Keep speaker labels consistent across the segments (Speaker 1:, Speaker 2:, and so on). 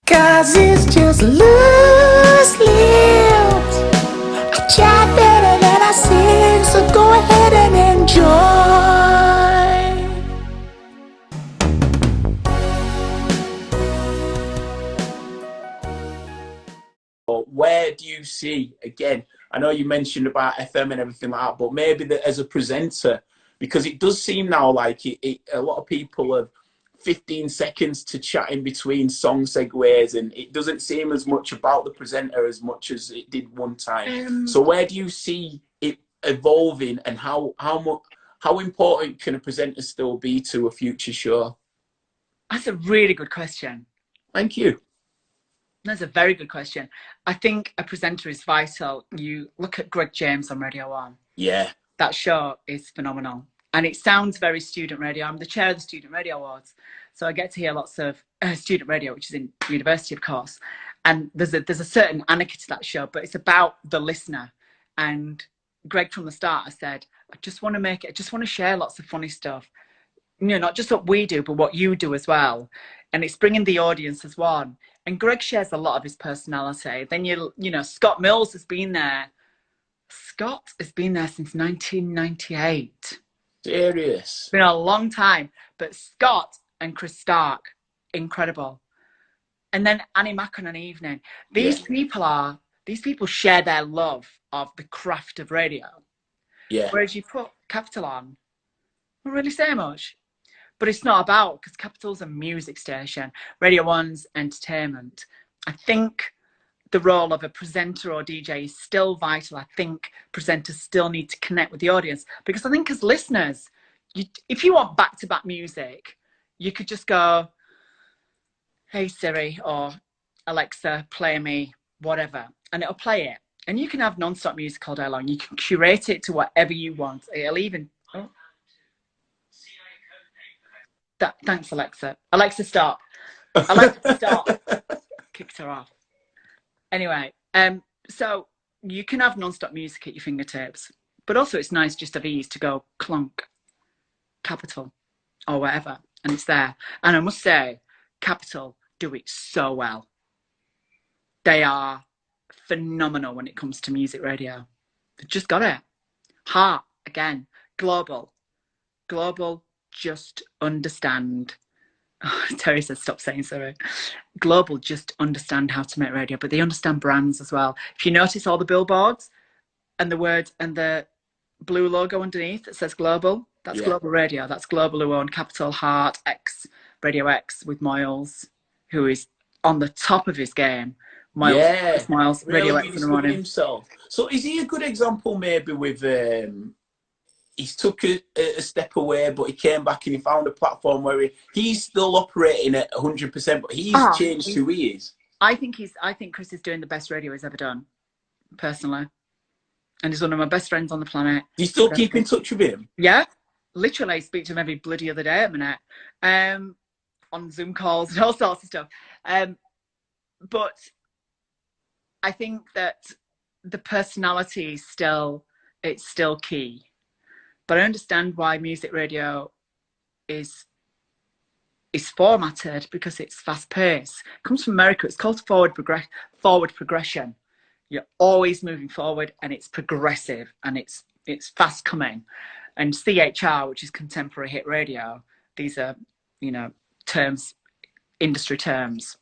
Speaker 1: 'Cause it's just loose lips. I chat better than I sing, so go ahead and enjoy.
Speaker 2: But where do you see, again, I know you mentioned about FM and everything like that, but maybe that as a presenter, because it does seem now like a lot of people have 15 seconds to chat in between song segues, and it doesn't seem as much about the presenter as much as it did one time. So where do you see it evolving, and how important can a presenter still be to a future show?
Speaker 3: That's a really good question.
Speaker 2: Thank you.
Speaker 3: That's a very good question. I think a presenter is vital. You look at Greg James on Radio 1.
Speaker 2: Yeah.
Speaker 3: That show is phenomenal. And it sounds very student radio. I'm the chair of the Student Radio Awards. So I get to hear lots of student radio, which is in university, of course. And there's a certain anarchy to that show, but it's about the listener. And Greg from the start has said, I just want to share lots of funny stuff. You know, not just what we do, but what you do as well. And it's bringing the audience as one. And Greg shares a lot of his personality. Then you know, Scott Mills has been there. Scott has been there since 1998.
Speaker 2: Serious.
Speaker 3: It's been a long time. But Scott and Chris Stark, incredible. And then Annie Mack on an evening. These people share their love of the craft of radio.
Speaker 2: Yeah.
Speaker 3: Whereas you put Capital on, I don't really say much. But it's not about, because Capital's a music station. Radio 1's entertainment. I think the role of a presenter or DJ is still vital. I think presenters still need to connect with the audience. Because I think as listeners, if you want back-to-back music, you could just go, hey Siri or Alexa, play me whatever. And it'll play it. And you can have non-stop music all day long. You can curate it to whatever you want. It'll even... Oh. Thanks, Alexa. Alexa, stop. Alexa, stop. Kicked her off. Anyway, so you can have non-stop music at your fingertips, but also it's nice just of ease to go clunk, Capital, or whatever, and it's there. And I must say, Capital do it so well. They are phenomenal when it comes to music radio. They've just got it. Heart, again, global, just understand. Oh, Terry says stop saying sorry. Global just understand how to make radio, but they understand brands as well. If you notice all the billboards and the words and the blue logo underneath that says global, that's Global Radio. That's Global who own Capital, Heart, X, Radio X with Miles, who is on the top of his game. Miles,
Speaker 2: really
Speaker 3: Radio X in the morning.
Speaker 2: Himself. So is he a good example maybe with he's took a step away, but he came back and he found a platform where he's still operating at 100%, but he's changed who he is. I think
Speaker 3: Chris is doing the best radio he's ever done, personally. And he's one of my best friends on the planet.
Speaker 2: Do you still keep in touch with him?
Speaker 3: Yeah. Literally, I speak to him every bloody other day at a minute. On Zoom calls and all sorts of stuff. But I think that the personality is still key. But I understand why music radio is formatted, because it's fast paced. It comes from America. It's called forward progression. You're always moving forward, and it's progressive, and it's fast coming. And CHR, which is contemporary hit radio, these are, you know, terms, industry terms.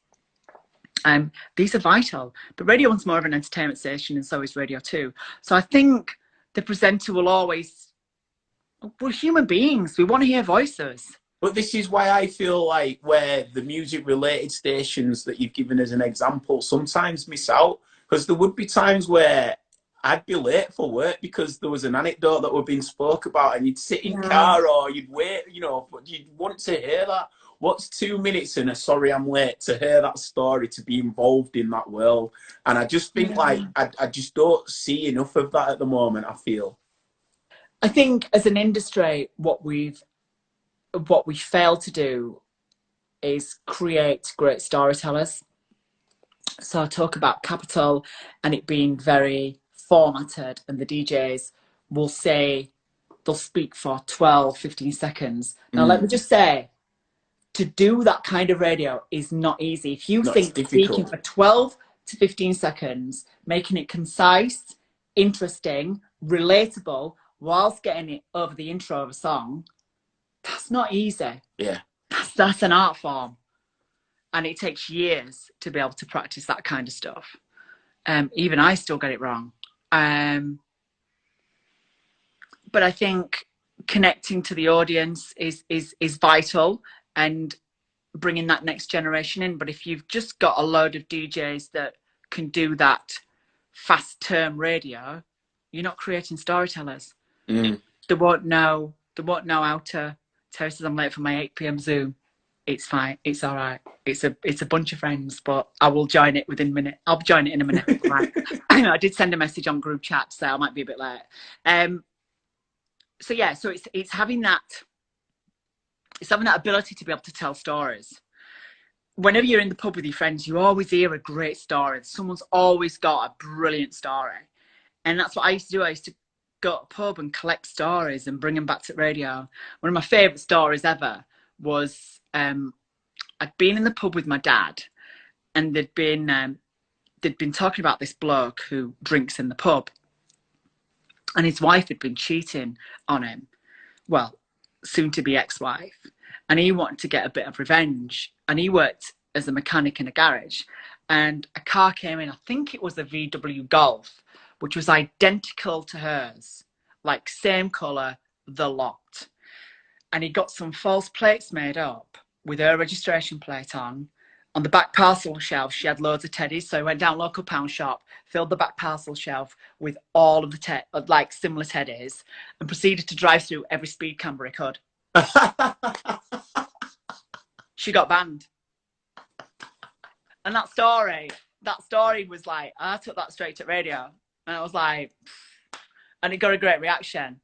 Speaker 3: These are vital. But Radio 1's more of an entertainment station, and so is Radio 2. So I think the presenter will always... We're human beings. We want to hear voices.
Speaker 2: But this is why I feel like where the music-related stations that you've given as an example sometimes miss out, because there would be times where I'd be late for work because there was an anecdote that was being spoke about, and you'd sit in car or you'd wait, you know, but you'd want to hear that. What's 2 minutes in a sorry I'm late to hear that story, to be involved in that world? And I just think like I just don't see enough of that at the moment, I feel.
Speaker 3: I think as an industry, what we fail to do is create great storytellers. So I talk about Capital and it being very formatted, and the DJs will say, they'll speak for 12, 15 seconds. Now, let me just say, to do that kind of radio is not easy. If you
Speaker 2: No,
Speaker 3: think
Speaker 2: it's
Speaker 3: speaking
Speaker 2: difficult.
Speaker 3: for 12 to 15 seconds, making it concise, interesting, relatable, whilst getting it over the intro of a song, that's not easy.
Speaker 2: Yeah.
Speaker 3: That's an art form. And it takes years to be able to practice that kind of stuff. Even I still get it wrong. But I think connecting to the audience is vital, and bringing that next generation in. But if you've just got a load of DJs that can do that fast term radio, you're not creating storytellers. They won't know how to tell us I'm late for my 8 p.m. Zoom. It's fine. It's all right. It's a bunch of friends, but I will join it within a minute. I'll join it in a minute. Right. I did send a message on group chat, so I might be a bit late. So yeah, so it's having that ability to be able to tell stories. Whenever you're in the pub with your friends, you always hear a great story. Someone's always got a brilliant story. And that's what I used to do. I used to go to a pub and collect stories and bring them back to radio. One of my favourite stories ever was I'd been in the pub with my dad, and they'd been talking about this bloke who drinks in the pub. And his wife had been cheating on him. Well, soon to be ex-wife. And he wanted to get a bit of revenge. And he worked as a mechanic in a garage. And a car came in, I think it was a VW Golf, which was identical to hers. Like same colour, the lot. And he got some false plates made up with her registration plate on. On the back parcel shelf, she had loads of teddies. So he went down local pound shop, filled the back parcel shelf with all of the like similar teddies, and proceeded to drive through every speed camera he could. She got banned. And that story was like, I took that straight to radio. And I was like, and it got a great reaction.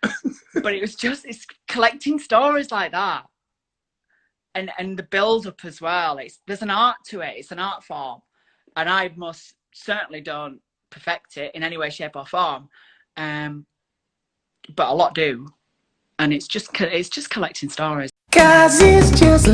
Speaker 3: But it's collecting stories like that. And the build up as well. There's an art to it. It's an art form, and I most certainly don't perfect it in any way, shape, or form. But a lot do, and it's just collecting stories.
Speaker 1: 'Cause it's just